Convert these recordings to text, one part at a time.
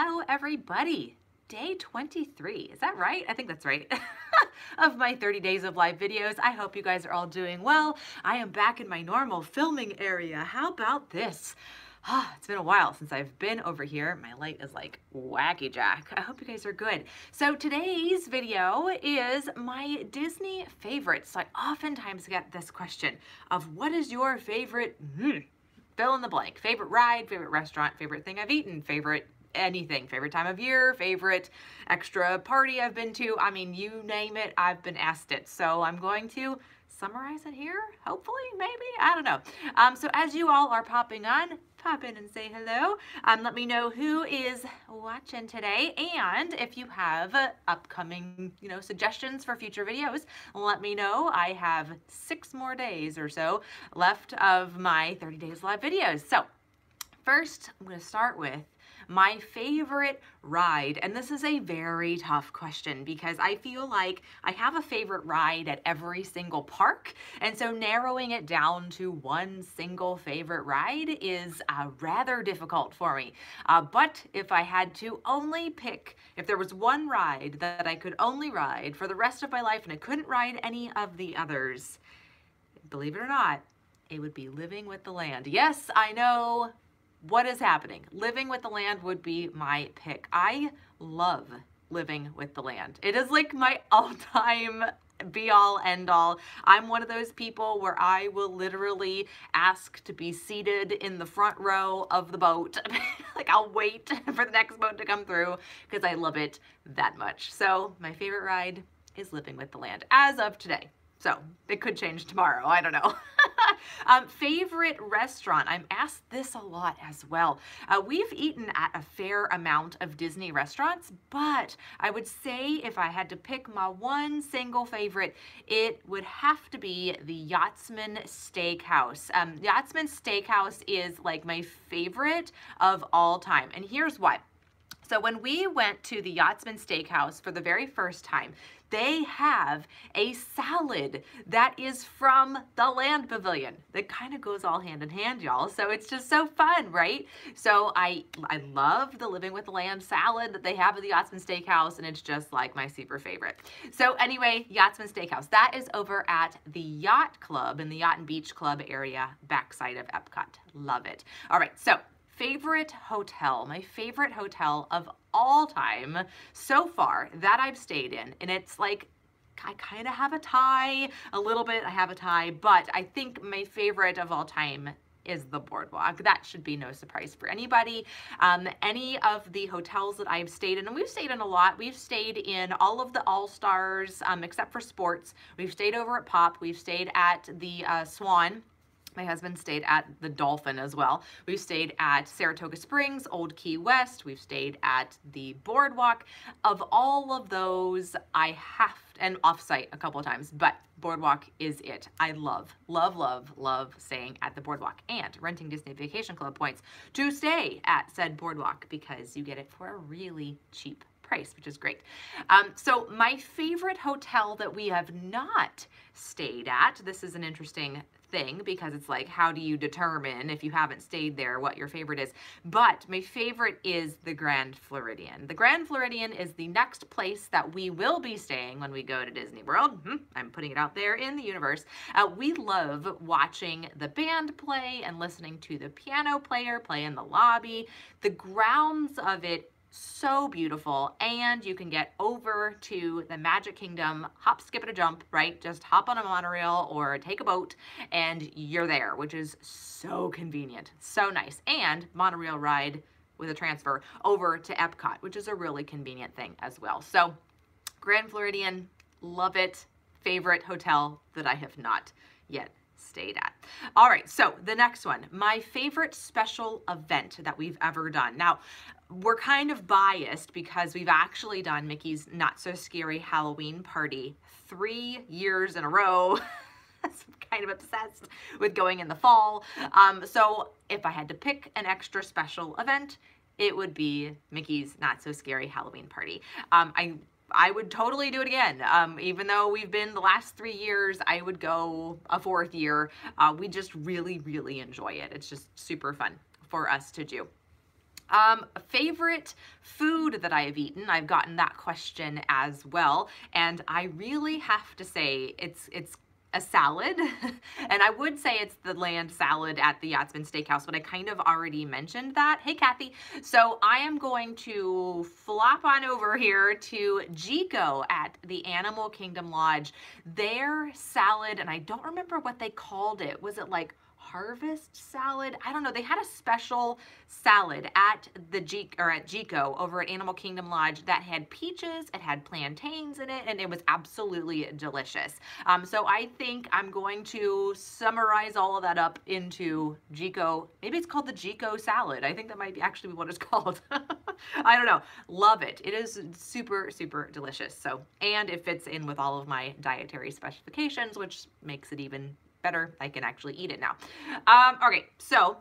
Hello, everybody. Day 23. Is that right? I think that's right. Of my 30 days of live videos. I hope you guys are all doing well. I am back in my normal filming area. How about this? It's been a while since I've been over here. My light is like wacky jack. I hope you guys are good. So today's video is my Disney favorites. So I oftentimes get this question of what is your favorite fill in the blank. Favorite ride, favorite restaurant, favorite thing I've eaten, favorite anything, favorite time of year, favorite extra party I've been to. I mean, you name it, I've been asked it. So I'm going to summarize it here, hopefully, maybe, I don't know. So as you all are popping on, pop in and say hello. Let me know who is watching today, and if you have upcoming, suggestions for future videos, let me know. I have 6 more days or so left of my 30 days live videos. So first, I'm going to start with my favorite ride, and this is a very tough question because I feel like I have a favorite ride at every single park, and so narrowing it down to one single favorite ride is rather difficult for me. But if I had to only pick, if there was one ride that I could only ride for the rest of my life and I couldn't ride any of the others, believe it or not, it would be Living with the Land. Yes, I know. What is happening? Living with the Land would be my pick. I love Living with the Land. It is like my all-time be-all, end-all. I'm one of those people where I will literally ask to be seated in the front row of the boat. Like, I'll wait for the next boat to come through because I love it that much. So my favorite ride is Living with the Land as of today. So it could change tomorrow. I don't know. Favorite restaurant. I'm asked this a lot as well. We've eaten at a fair amount of Disney restaurants, but I would say if I had to pick my one single favorite, it would have to be the Yachtsman Steakhouse. Yachtsman Steakhouse is like my favorite of all time, and here's why. So when we went to the Yachtsman Steakhouse for the very first time, they have a salad that is from the Land Pavilion. That kind of goes all hand in hand, y'all. So it's just so fun, right? So I love the Living with the Land salad that they have at the Yachtsman Steakhouse, and it's just like my super favorite. So anyway, Yachtsman Steakhouse. That is over at the Yacht Club in the Yacht and Beach Club area, backside of Epcot. Love it. All right, so favorite hotel. My favorite hotel of all time so far that I've stayed in, and it's like I kind of have a tie, a little bit. I have a tie, but I think my favorite of all time is the Boardwalk. That should be no surprise for anybody. Any of the hotels that I've stayed in, and we've stayed in a lot. We've stayed in all of the All-Stars except for sports. We've stayed over at Pop. We've stayed at the Swan. My husband stayed at the Dolphin as well. We've stayed at Saratoga Springs, Old Key West. We've stayed at the Boardwalk. Of all of those, I have, and Offsite a couple of times, but Boardwalk is it. I love, love, love, love staying at the Boardwalk and renting Disney Vacation Club points to stay at said Boardwalk because you get it for a really cheap price, which is great. So my favorite hotel that we have not stayed at, this is an interesting thing because it's like, how do you determine if you haven't stayed there what your favorite is? But my favorite is the Grand Floridian. The Grand Floridian is the next place that we will be staying when we go to Disney World. I'm putting it out there in the universe. We love watching the band play and listening to the piano player play in the lobby. The grounds of it, so beautiful, and you can get over to the Magic Kingdom, hop, skip, and a jump, right? Just hop on a monorail or take a boat and you're there, which is so convenient, so nice. And monorail ride with a transfer over to Epcot, which is a really convenient thing as well. So Grand Floridian, love it. Favorite hotel that I have not yet stayed at. All right, so the next one, my favorite special event that we've ever done. Now, we're kind of biased because we've actually done Mickey's Not So Scary Halloween Party 3 years in a row. I'm kind of obsessed with going in the fall. So if I had to pick an extra special event, it would be Mickey's Not So Scary Halloween Party. I would totally do it again. Even though we've been the last 3 years, I would go a 4th year. We just really, really enjoy it. It's just super fun for us to do. Favorite food that I have eaten, I've gotten that question as well, and I really have to say it's a salad, and I would say it's the land salad at the Yachtsman Steakhouse, but I kind of already mentioned that. Hey, Kathy. So I am going to flop on over here to Jiko at the Animal Kingdom Lodge. Their salad, and I don't remember what they called it. Was it like harvest salad? I don't know. They had a special salad at the Jiko over at Animal Kingdom Lodge that had peaches, it had plantains in it, and it was absolutely delicious. So I think I'm going to summarize all of that up into Jiko. Maybe it's called the Jiko salad. I think that might be actually what it's called. I don't know. Love it. It is super, super delicious. So, and it fits in with all of my dietary specifications, which makes it even better. I can actually eat it now. Okay, so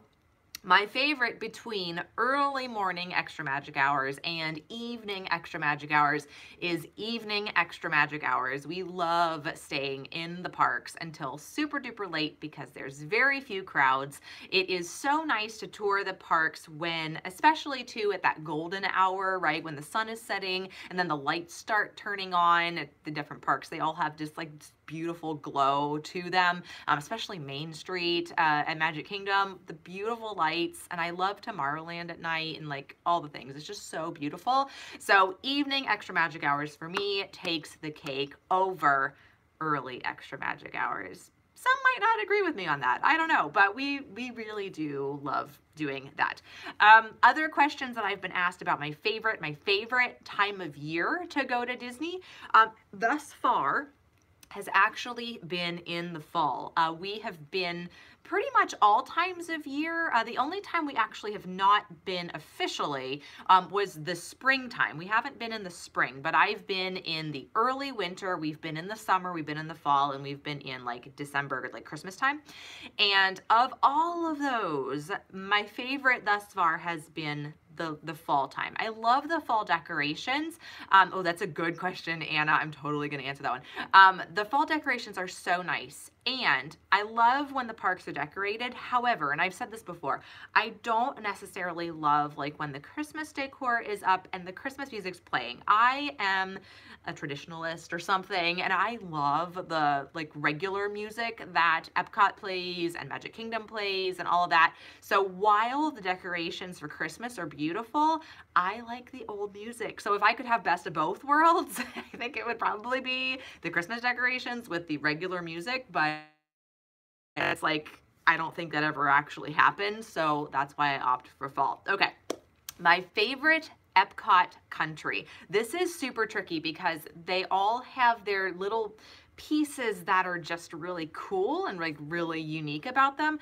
my favorite between early morning extra magic hours and evening extra magic hours is evening extra magic hours. We love staying in the parks until super duper late because there's very few crowds. It is so nice to tour the parks when, especially too at that golden hour, right? When the sun is setting and then the lights start turning on at the different parks. They all have just like beautiful glow to them, especially Main Street at Magic Kingdom, the beautiful lights, and I love Tomorrowland at night and like all the things. It's just so beautiful. So evening extra magic hours for me takes the cake over early extra magic hours. Some might not agree with me on that. I don't know, but we really do love doing that. Other questions that I've been asked about my favorite time of year to go to Disney, thus far, has actually been in the fall. We have been pretty much all times of year. The only time we actually have not been officially was the springtime. We haven't been in the spring, but I've been in the early winter, we've been in the summer, we've been in the fall, and we've been in like December, like Christmas time. And of all of those, my favorite thus far has been the fall time. I love the fall decorations. Oh, that's a good question, Anna. I'm totally going to answer that one. The fall decorations are so nice, and I love when the parks are decorated. However, and I've said this before, I don't necessarily love like when the Christmas decor is up and the Christmas music's playing. I am a traditionalist or something, and I love the like regular music that Epcot plays and Magic Kingdom plays and all of that. So while the decorations for Christmas are beautiful, I like the old music. So if I could have best of both worlds, I think it would probably be the Christmas decorations with the regular music, but it's like, I don't think that ever actually happened. So that's why I opt for fall. Okay. My favorite Epcot country. This is super tricky because they all have their little pieces that are just really cool and like really unique about them.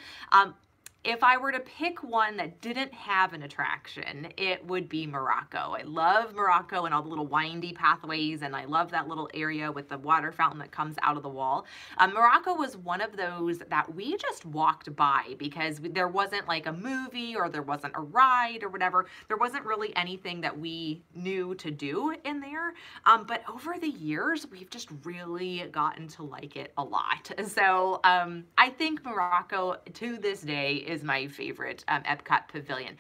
If I were to pick one that didn't have an attraction, it would be Morocco. I love Morocco and all the little windy pathways, and I love that little area with the water fountain that comes out of the wall. Morocco was one of those that we just walked by because there wasn't like a movie or there wasn't a ride or whatever. There wasn't really anything that we knew to do in there. But over the years, we've just really gotten to like it a lot. So I think Morocco to this day is my favorite Epcot pavilion.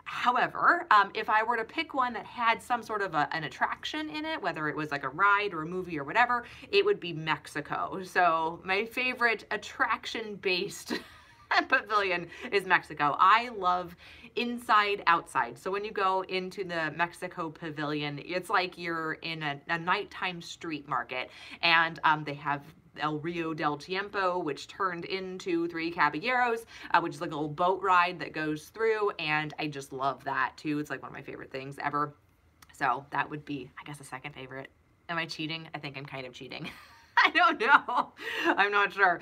However, if I were to pick one that had some sort of an attraction in it, whether it was like a ride or a movie or whatever, it would be Mexico. So my favorite attraction-based pavilion is Mexico. I love inside outside. So when you go into the Mexico pavilion, it's like you're in a nighttime street market, and they have El Rio del Tiempo, which turned into Three Caballeros, which is like a little boat ride that goes through, and I just love that too. It's like one of my favorite things ever. So that would be, I guess, a second favorite. Am I cheating? I think I'm kind of cheating. I don't know. I'm not sure.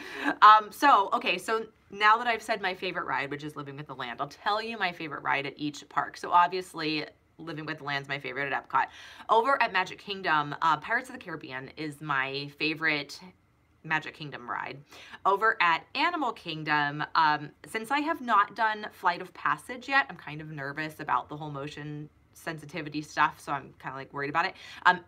Okay, so now that I've said my favorite ride, which is Living with the Land, I'll tell you my favorite ride at each park. So obviously, Living with the Land's my favorite at Epcot. Over at Magic Kingdom, Pirates of the Caribbean is my favorite Magic Kingdom ride. Over at Animal Kingdom, since I have not done Flight of Passage yet, I'm kind of nervous about the whole motion sensitivity stuff, so I'm kind of like worried about it.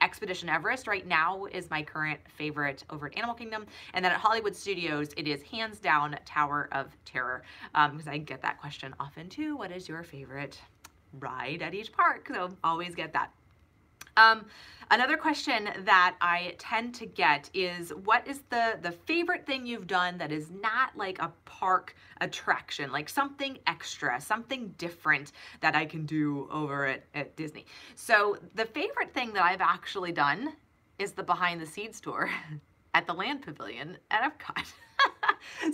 Expedition Everest right now is my current favorite over at Animal Kingdom, and then at Hollywood Studios, it is hands down Tower of Terror, because I get that question often too. What is your favorite ride at each park, so always get that. Another question that I tend to get is, what is the favorite thing you've done that is not like a park attraction, like something extra, something different that I can do over at Disney? So the favorite thing that I've actually done is the behind the scenes tour at the Land Pavilion at Epcot.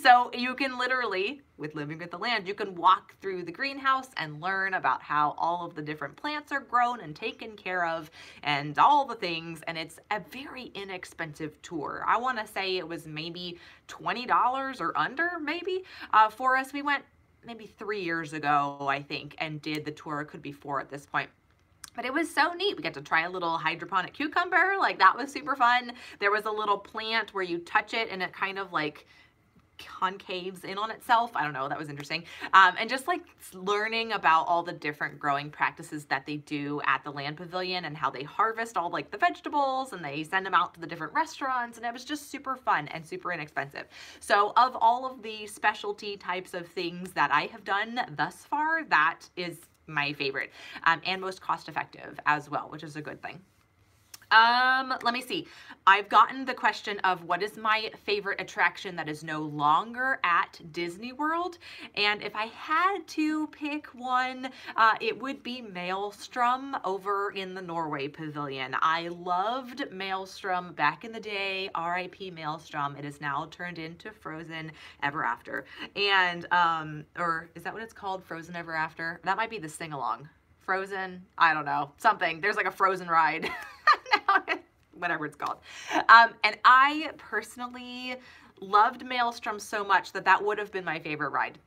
So you can literally, with Living with the Land, you can walk through the greenhouse and learn about how all of the different plants are grown and taken care of and all the things. And it's a very inexpensive tour. I want to say it was maybe $20 or under, maybe, for us. We went maybe 3 years ago, I think, and did the tour. It could be 4 at this point. But it was so neat. We got to try a little hydroponic cucumber. Like, that was super fun. There was a little plant where you touch it and it kind of like concaves in on itself. I don't know, that was interesting. And just like learning about all the different growing practices that they do at the Land Pavilion and how they harvest all like the vegetables and they send them out to the different restaurants, and it was just super fun and super inexpensive. So of all of the specialty types of things that I have done thus far, that is my favorite, and most cost effective as well, which is a good thing. Let me see. I've gotten the question of what is my favorite attraction that is no longer at Disney World. And if I had to pick one, it would be Maelstrom over in the Norway Pavilion. I loved Maelstrom back in the day. R.I.P. Maelstrom. It is now turned into Frozen Ever After. And, or is that what it's called? Frozen Ever After? That might be the sing-along. Frozen, I don't know, something. There's like a Frozen ride. Whatever it's called. And I personally loved Maelstrom so much that that would have been my favorite ride,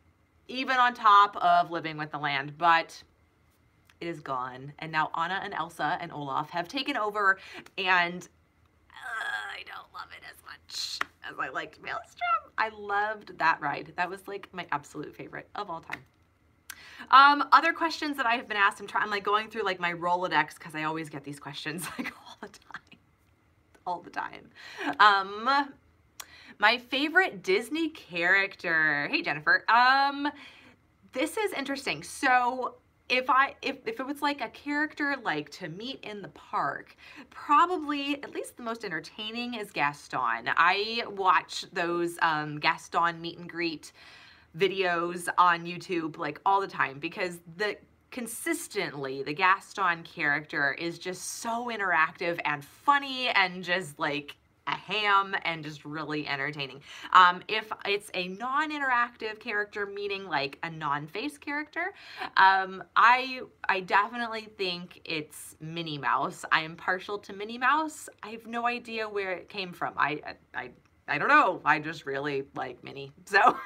even on top of Living with the Land, but it is gone. And now Anna and Elsa and Olaf have taken over, and I don't love it as much as I liked Maelstrom. I loved that ride. That was like my absolute favorite of all time. Other questions that I have been asked, I'm like going through like my Rolodex because I always get these questions like all the time. My favorite Disney character. Hey, Jennifer. This is interesting. So if it was like a character like to meet in the park, probably at least the most entertaining is Gaston. I watch those Gaston meet and greet videos on YouTube like all the time because consistently the Gaston character is just so interactive and funny and just like a ham and just really entertaining. If it's a non-interactive character, meaning like a non-face character, I definitely think it's Minnie Mouse. I am partial to Minnie Mouse. I have no idea where it came from. I don't know. I just really like Minnie. So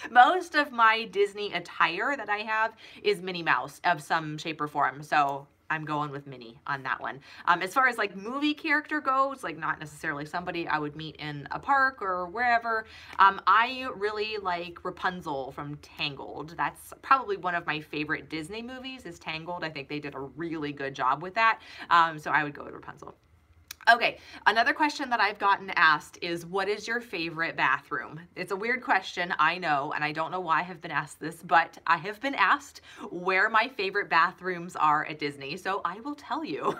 most of my Disney attire that I have is Minnie Mouse of some shape or form. So I'm going with Minnie on that one. As far as like movie character goes, like not necessarily somebody I would meet in a park or wherever, I really like Rapunzel from Tangled. That's probably one of my favorite Disney movies is Tangled. I think they did a really good job with that. So I would go with Rapunzel. Okay, another question that I've gotten asked is, what is your favorite bathroom? It's a weird question, I know, and I don't know why I have been asked this, but I have been asked where my favorite bathrooms are at Disney, so I will tell you.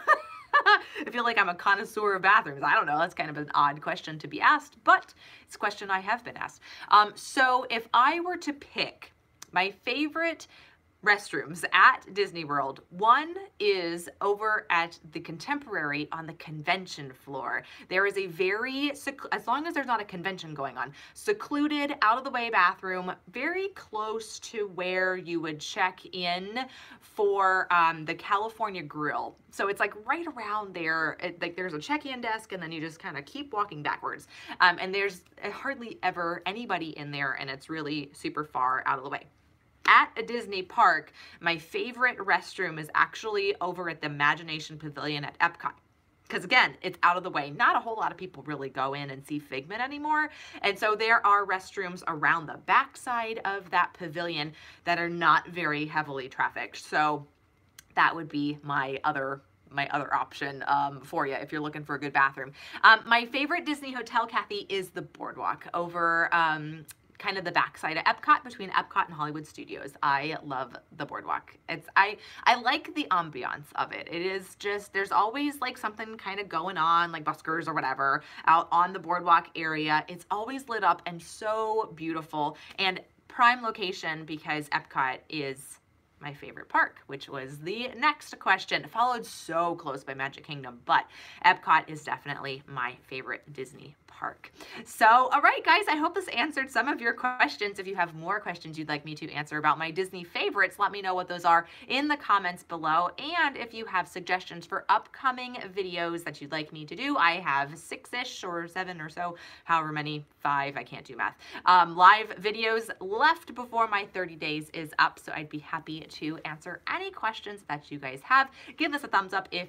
I feel like I'm a connoisseur of bathrooms. I don't know, that's kind of an odd question to be asked, but it's a question I have been asked. So if I were to pick my favorite restrooms at Disney World, one is over at the Contemporary on the convention floor. There is a very, as long as there's not a convention going on, secluded, out of the way bathroom, very close to where you would check in for the California Grill. So it's like right around there, like there's a check-in desk and then you just kind of keep walking backwards. And there's hardly ever anybody in there, and it's really super far out of the way. At a Disney park, my favorite restroom is actually over at the Imagination Pavilion at Epcot. Because again, it's out of the way. Not a whole lot of people really go in and see Figment anymore. And so there are restrooms around the backside of that pavilion that are not very heavily trafficked. So that would be my other option for you if you're looking for a good bathroom. My favorite Disney hotel, Kathy, is the Boardwalk over kind of the backside of Epcot, between Epcot and Hollywood Studios. I love the boardwalk. I like the ambiance of it. It is just, there's always like something kind of going on, like buskers or whatever, out on the boardwalk area. It's always lit up and so beautiful, and prime location because Epcot is my favorite park, which was the next question, followed so close by Magic Kingdom, but Epcot is definitely my favorite Disney park. So, all right, guys, I hope this answered some of your questions. If you have more questions you'd like me to answer about my Disney favorites, let me know what those are in the comments below. And if you have suggestions for upcoming videos that you'd like me to do, I have 6-ish or 7 or so, however many, 5, I can't do math, live videos left before my 30 days is up. So I'd be happy to answer any questions that you guys have. Give us a thumbs up if